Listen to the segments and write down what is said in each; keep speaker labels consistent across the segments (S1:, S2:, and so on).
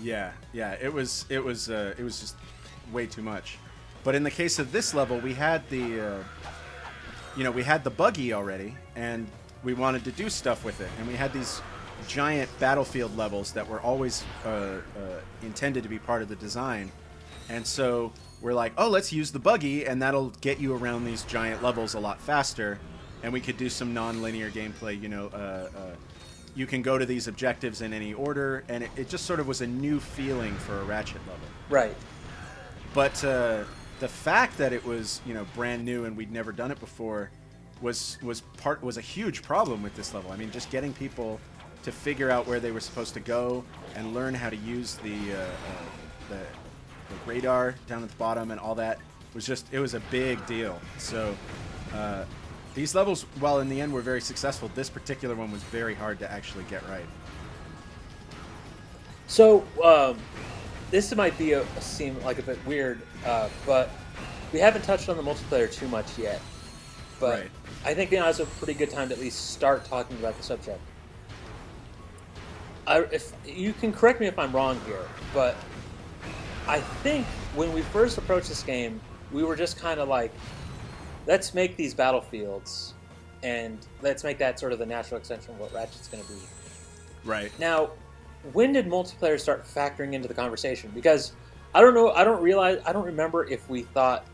S1: Yeah, yeah, it was just way too much. But in the case of this level, we had we had the buggy already, and we wanted to do stuff with it, and we had these giant battlefield levels that were always intended to be part of the design, and so we're like, oh, let's use the buggy, and that'll get you around these giant levels a lot faster, and we could do some non-linear gameplay. You can go to these objectives in any order, and it just sort of was a new feeling for a Ratchet level.
S2: Right.
S1: But the fact that it was brand new and we'd never done it before was a huge problem with this level. I mean, just getting people to figure out where they were supposed to go and learn how to use the radar down at the bottom and all that it was a big deal. So these levels, while in the end were very successful, this particular one was very hard to actually get right.
S2: So this might seem like a bit weird, but we haven't touched on the multiplayer too much yet. But
S1: Right.
S2: I think now's a pretty good time to at least start talking about the subject. If you can correct me if I'm wrong here, but I think when we first approached this game, we were just kind of like, let's make these battlefields, and let's make that sort of the natural extension of what Ratchet's going to be.
S1: Right.
S2: Now, when did multiplayer start factoring into the conversation? Because I don't know, I don't remember if we thought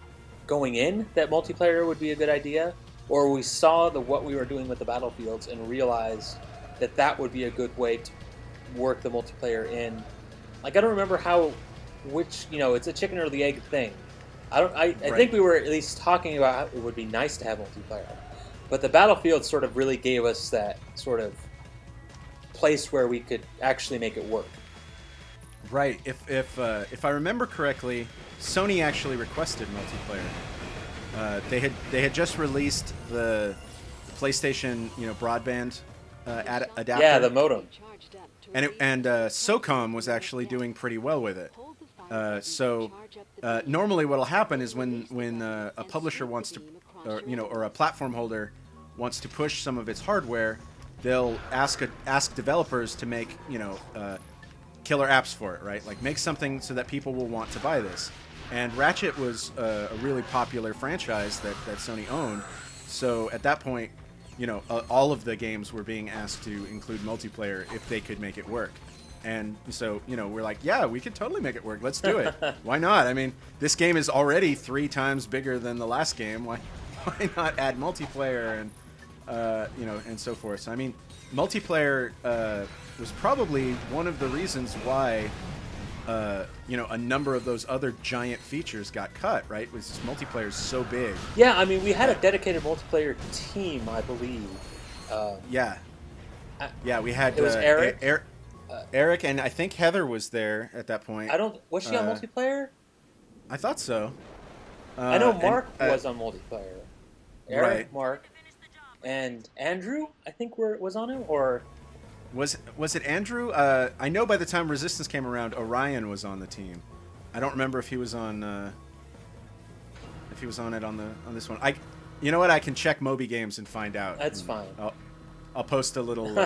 S2: going in that multiplayer would be a good idea, or we saw what we were doing with the battlefields and realized that that would be a good way to work the multiplayer in. Like, I don't remember it's a chicken or the egg thing. I think we were at least talking about how it would be nice to have multiplayer, but the battlefield sort of really gave us that sort of place where we could actually make it work.
S1: Right. If I remember correctly, Sony actually requested multiplayer. They had just released the PlayStation broadband adapter.
S2: Yeah, the modem.
S1: And SOCOM was actually doing pretty well with it. So normally what'll happen is when a publisher wants to, or a platform holder wants to push some of its hardware, they'll ask developers to make killer apps for it, right? Like, make something so that people will want to buy this. And Ratchet was a really popular franchise that Sony owned. So at that point, all of the games were being asked to include multiplayer if they could make it work. And so, we're like, yeah, we could totally make it work. Let's do it. Why not? I mean, this game is already 3 times bigger than the last game. Why not add multiplayer and, and so forth. So, I mean, multiplayer was probably one of the reasons why, a number of those other giant features got cut, right? Was this multiplayer is so big.
S2: Yeah, I mean, we had a dedicated multiplayer team, I believe.
S1: Yeah, we had
S2: it was Eric.
S1: Eric, and I think Heather was there at that point.
S2: Was she on multiplayer?
S1: I thought so.
S2: I know Mark was on multiplayer. Eric,
S1: Right.
S2: Mark, and Andrew, I think was on it, or
S1: was it Andrew? I know by the time Resistance came around, Orion was on the team. I don't remember if he was on it on this one. You know what? I can check Moby Games and find out.
S2: That's fine.
S1: I'll post a little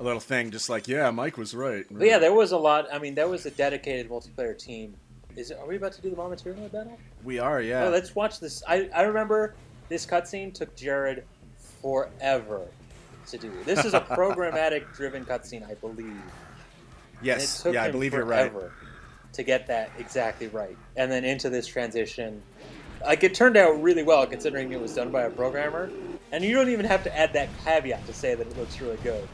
S1: a little thing, just like, yeah, Mike was right.
S2: But yeah, there was a lot. I mean, there was a dedicated multiplayer team. Are we about to do the Mama Tyranny battle?
S1: We are, yeah.
S2: Oh, let's watch this. I remember this cutscene took Jared forever to do. This is a programmatic-driven cutscene, I believe.
S1: Yes,
S2: and it took
S1: I
S2: him
S1: believe you're right.
S2: To get that exactly right, and then into this transition, like, it turned out really well considering it was done by a programmer. And you don't even have to add that caveat to say that it looks really good.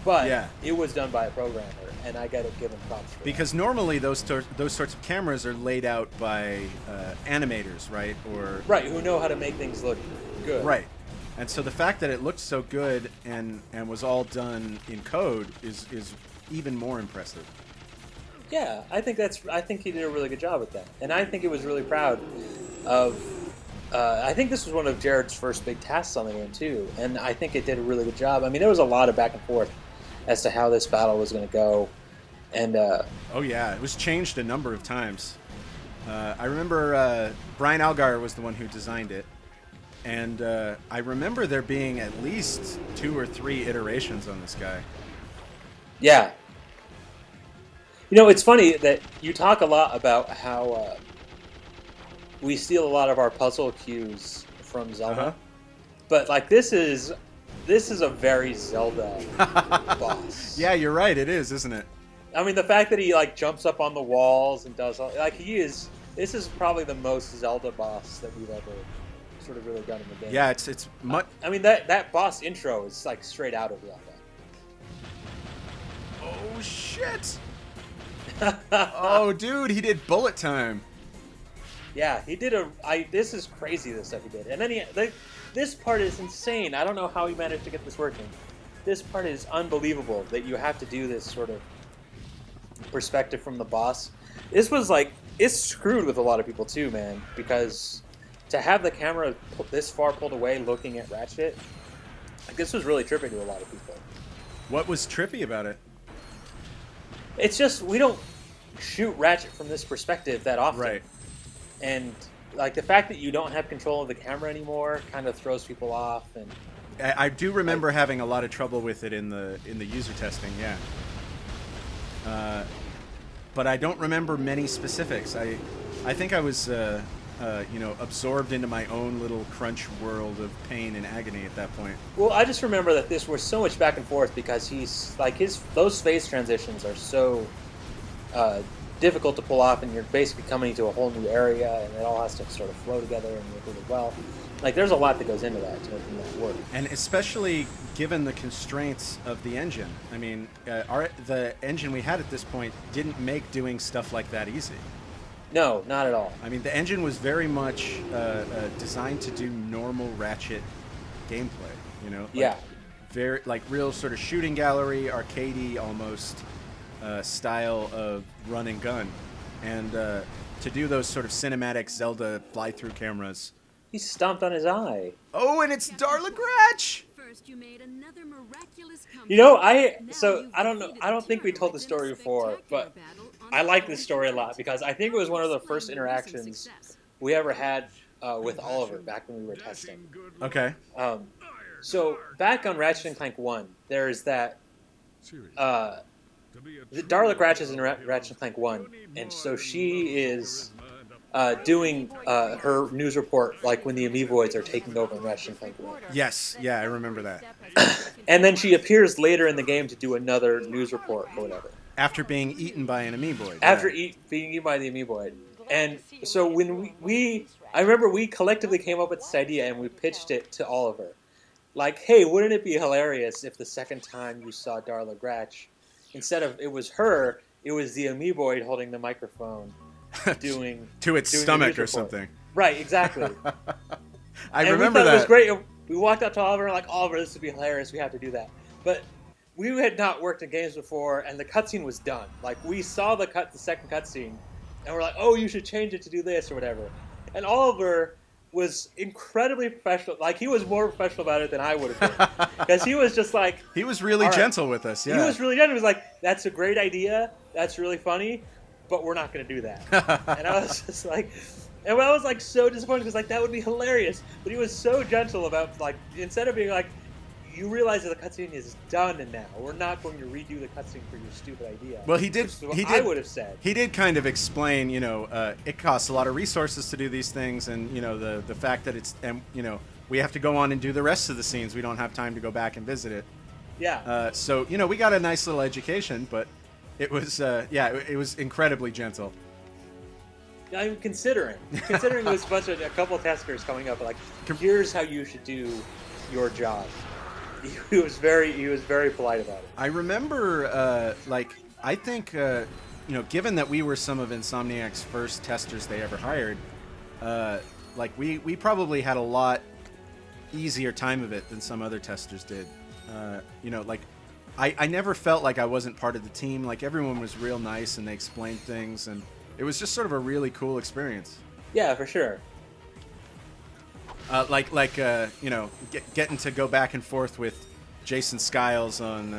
S2: But it was done by a programmer, and I got to give him props for
S1: because
S2: that.
S1: Normally those sorts of cameras are laid out by animators, right?
S2: Right, who know how to make things look good.
S1: Right. And so the fact that it looked so good and was all done in code is even more impressive.
S2: Yeah, I think he did a really good job with that, and I think he was really proud of. I think this was one of Jared's first big tasks on the game too, and I think it did a really good job. I mean, there was a lot of back and forth as to how this battle was going to go, and
S1: oh yeah, it was changed a number of times. I remember Brian Algar was the one who designed it, and I remember there being at least 2 or 3 iterations on this guy.
S2: Yeah. You know, it's funny that you talk a lot about how we steal a lot of our puzzle cues from Zelda, but like this is a very Zelda boss.
S1: Yeah, you're right. It is, isn't it?
S2: I mean, the fact that he like jumps up on the walls and does all, like he is. This is probably the most Zelda boss that we've ever sort of really done in the game.
S1: Yeah, it's much.
S2: I mean, that boss intro is like straight out of Zelda.
S1: Oh shit! Oh, dude, he did bullet time.
S2: Yeah, he did this is crazy, the stuff he did. And then this part is insane. I don't know how he managed to get this working. This part is unbelievable that you have to do this sort of perspective from the boss. This was like, it's screwed with a lot of people too, man, because to have the camera this far pulled away looking at Ratchet, like, this was really trippy to a lot of people.
S1: What was trippy about it?
S2: It's just, we don't shoot Ratchet from this perspective that often.
S1: Right.
S2: And like the fact that you don't have control of the camera anymore kind of throws people off. And
S1: I do remember having a lot of trouble with it in the user testing. Yeah. But I don't remember many specifics. I think I was absorbed into my own little crunch world of pain and agony at that point.
S2: Well, I just remember that this was so much back and forth because he's like those phase transitions are so difficult to pull off, and you're basically coming to a whole new area, and it all has to sort of flow together and work really well. Like, there's a lot that goes into that to making that work.
S1: And especially given the constraints of the engine. I mean, the engine we had at this point didn't make doing stuff like that easy.
S2: No, not at all.
S1: I mean, the engine was very much designed to do normal Ratchet gameplay, you know? Like,
S2: yeah.
S1: Very, like, real sort of shooting gallery, arcadey almost style of run and gun. And to do those sort of cinematic Zelda fly-through cameras.
S2: He stomped on his eye.
S1: Oh, and it's Darla Gratch!
S2: You know, I don't know. I don't think we told the story before, but I like this story a lot because I think it was one of the first interactions we ever had with Oliver back when we were testing.
S1: Okay.
S2: So back on Ratchet and Clank 1, there's that. Darla Gratch is in Ratchet and Clank 1, and so she is doing her news report like when the Amiiboids are taking over in Ratchet and Clank 1.
S1: Yes, yeah, I remember that.
S2: And then she appears later in the game to do another news report or whatever.
S1: After being eaten by an Amiiboid.
S2: After being eaten by the Amiiboid. And so when I remember we collectively came up with this idea and we pitched it to Oliver. Like, hey, wouldn't it be hilarious if the second time you saw Darla Gratch, instead of it was her, it was the Amiiboid holding the microphone doing
S1: to its stomach or something.
S2: Right, exactly.
S1: I
S2: and
S1: remember
S2: we thought
S1: that.
S2: It was great. We walked up to Oliver and like, Oliver, this would be hilarious. We have to do that. But we had not worked in games before, and the cutscene was done. Like, we saw the second cutscene, and we're like, oh, you should change it to do this or whatever. And Oliver was incredibly professional. Like, he was more professional about it than I would have been. Because he was just like...
S1: He was really gentle with us, yeah.
S2: He was really gentle. He was like, that's a great idea. That's really funny. But we're not going to do that. And I was just like... And I was like so disappointed because like that would be hilarious. But he was so gentle about like, instead of being like, you realize that the cutscene is done and now we're not going to redo the cutscene for your stupid idea.
S1: Well, he did.
S2: I would have said.
S1: He did kind of explain, you know, it costs a lot of resources to do these things, and you know the fact that it's, and you know, we have to go on and do the rest of the scenes. We don't have time to go back and visit it.
S2: Yeah.
S1: So you know, we got a nice little education, but it was it was incredibly gentle.
S2: I'm considering it was a couple of testers coming up like, here's how you should do your job. He was very polite about it.
S1: I remember, I think, you know, given that we were some of Insomniac's first testers they ever hired, we probably had a lot easier time of it than some other testers did. You know, like, I never felt like I wasn't part of the team. Like, everyone was real nice and they explained things, and it was just sort of a really cool experience.
S2: Yeah, for sure.
S1: You know, getting to go back and forth with Jason Skiles on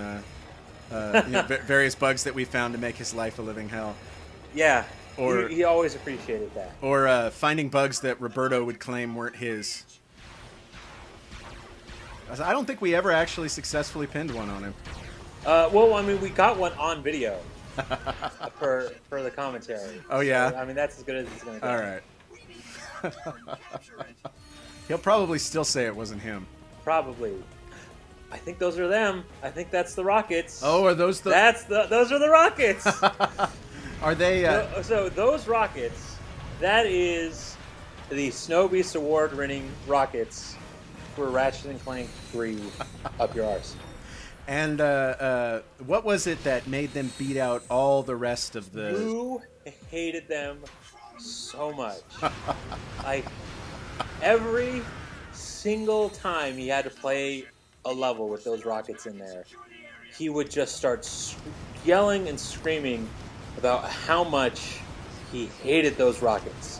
S1: you know, various bugs that we found to make his life a living hell.
S2: Yeah,
S1: or
S2: he always appreciated that.
S1: Or finding bugs that Roberto would claim weren't his. I don't think we ever actually successfully pinned one on him.
S2: Well, I mean, we got one on video. for the commentary.
S1: Oh, yeah?
S2: So, I mean, that's as good as it's going to get.
S1: All right. He'll probably still say it wasn't him.
S2: Probably. I think those are them. I think that's the Rockets.
S1: Oh, are those the...
S2: Those are the Rockets.
S1: Are they...
S2: So those Rockets, that is the Snow Beast Award-winning Rockets for Ratchet and Clank 3 up your arse.
S1: And what was it that made them beat out all the rest of the...
S2: Who hated them so much? Like, every single time he had to play a level with those Rockets in there, he would just start yelling and screaming about how much he hated those Rockets.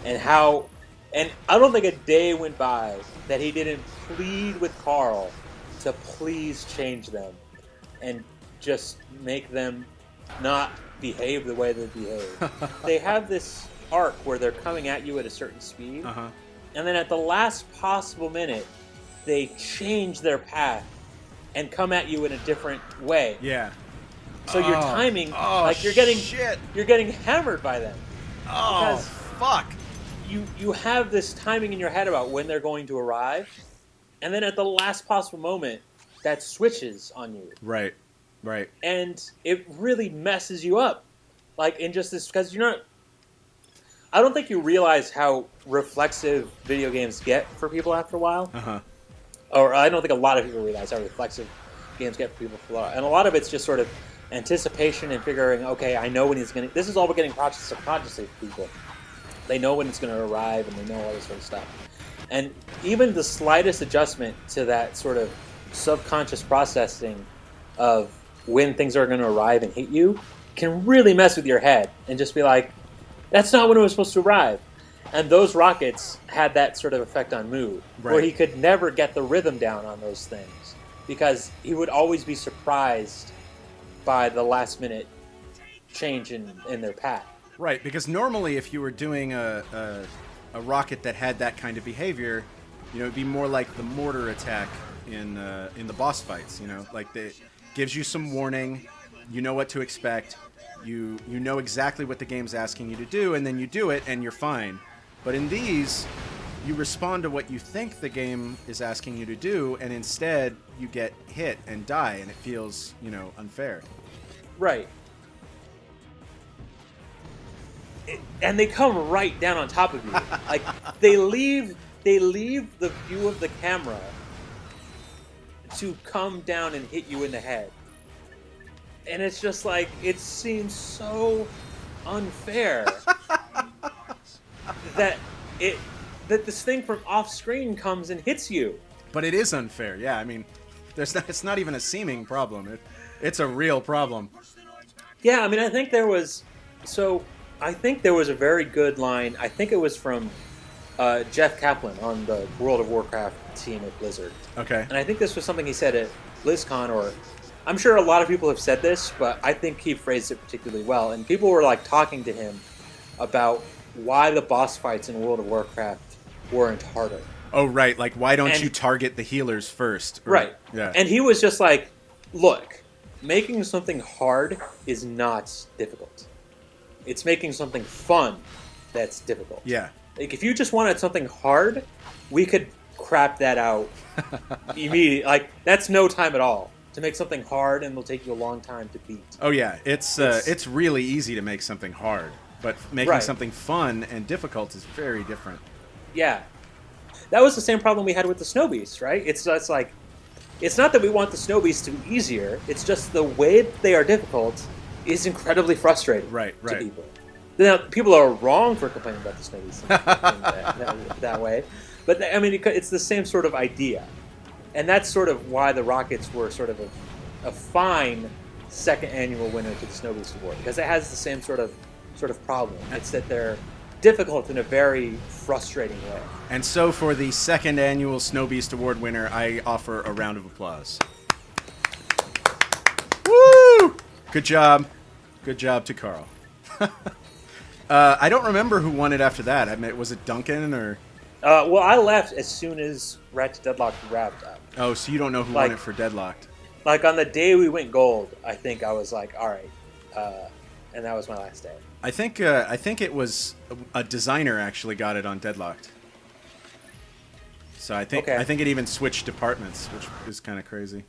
S2: And I don't think a day went by that he didn't plead with Carl to please change them and just make them not behave the way they behave. They have this arc where they're coming at you at a certain speed, and then at the last possible minute, they change their path and come at you in a different way.
S1: Yeah.
S2: So your timing, like you're getting hammered by them.
S1: Oh,
S2: because
S1: fuck.
S2: You have this timing in your head about when they're going to arrive, and then at the last possible moment, that switches on you.
S1: Right.
S2: And it really messes you up. Like, in just this, because you're not... I don't think you realize how reflexive video games get for people after a while. Or I don't think a lot of people realize how reflexive games get for people for a while. And a lot of it's just sort of anticipation and figuring, okay, I know when he's going to... This is all we're getting subconsciously for people. They know when it's going to arrive, and they know all this sort of stuff. And even the slightest adjustment to that sort of subconscious processing of when things are going to arrive and hit you can really mess with your head and just be like, that's not when it was supposed to arrive. And those Rockets had that sort of effect on Mood, where he could never get the rhythm down on those things because he would always be surprised by the last minute change in their path.
S1: Right, because normally if you were doing a rocket that had that kind of behavior, it'd be more like the mortar attack in the boss fights. Like it gives you some warning, you know what to expect, you know exactly what the game's asking you to do, and then you do it and you're fine. But in these, you respond to what you think the game is asking you to do, and instead you get hit and die, and it feels, unfair.
S2: Right. And they come right down on top of you. Like they leave the view of the camera to come down and hit you in the head. And it's just like, it seems so unfair that this thing from off screen comes and hits you.
S1: But it is unfair. Yeah, I mean, it's not even a seeming problem. It's a real problem.
S2: Yeah, I mean, I think there was a very good line. I think it was from Jeff Kaplan on the World of Warcraft team at Blizzard.
S1: Okay.
S2: And I think this was something he said at BlizzCon, or I'm sure a lot of people have said this, but I think he phrased it particularly well. And people were like talking to him about why the boss fights in World of Warcraft weren't harder.
S1: Oh, right. Like, why don't you target the healers first?
S2: Right.
S1: Yeah.
S2: And he was just like, look, making something hard is not difficult. It's making something fun that's difficult.
S1: Yeah.
S2: Like, if you just wanted something hard, we could crap that out immediately. Like, that's no time at all. To make something hard, and it'll take you a long time to beat.
S1: Oh, yeah. It's really easy to make something hard. But making something fun and difficult is very different.
S2: Yeah. That was the same problem we had with the Snow Beasts, right? It's like, it's not that we want the Snow Beasts to be easier. It's just the way that they are difficult is incredibly frustrating to people. Now, people are wrong for complaining about the Snow Beasts that way. But, I mean, it's the same sort of idea. And that's sort of why the Rockets were sort of a fine second annual winner to the Snow Beast Award, because it has the same sort of problem. It's that they're difficult in a very frustrating way.
S1: And so for the second annual Snow Beast Award winner, I offer a round of applause. Woo! Good job. Good job to Carl. I don't remember who won it after that. I mean, was it Duncan or...
S2: Well, I left as soon as Ratchet Deadlocked wrapped up.
S1: Oh, so you don't know who won it for Deadlocked?
S2: Like, on the day we went gold, I think I was like, all right, and that was my last day.
S1: I think it was a designer actually got it on Deadlocked. So I think
S2: Okay.
S1: I think it even switched departments, which is kind of crazy.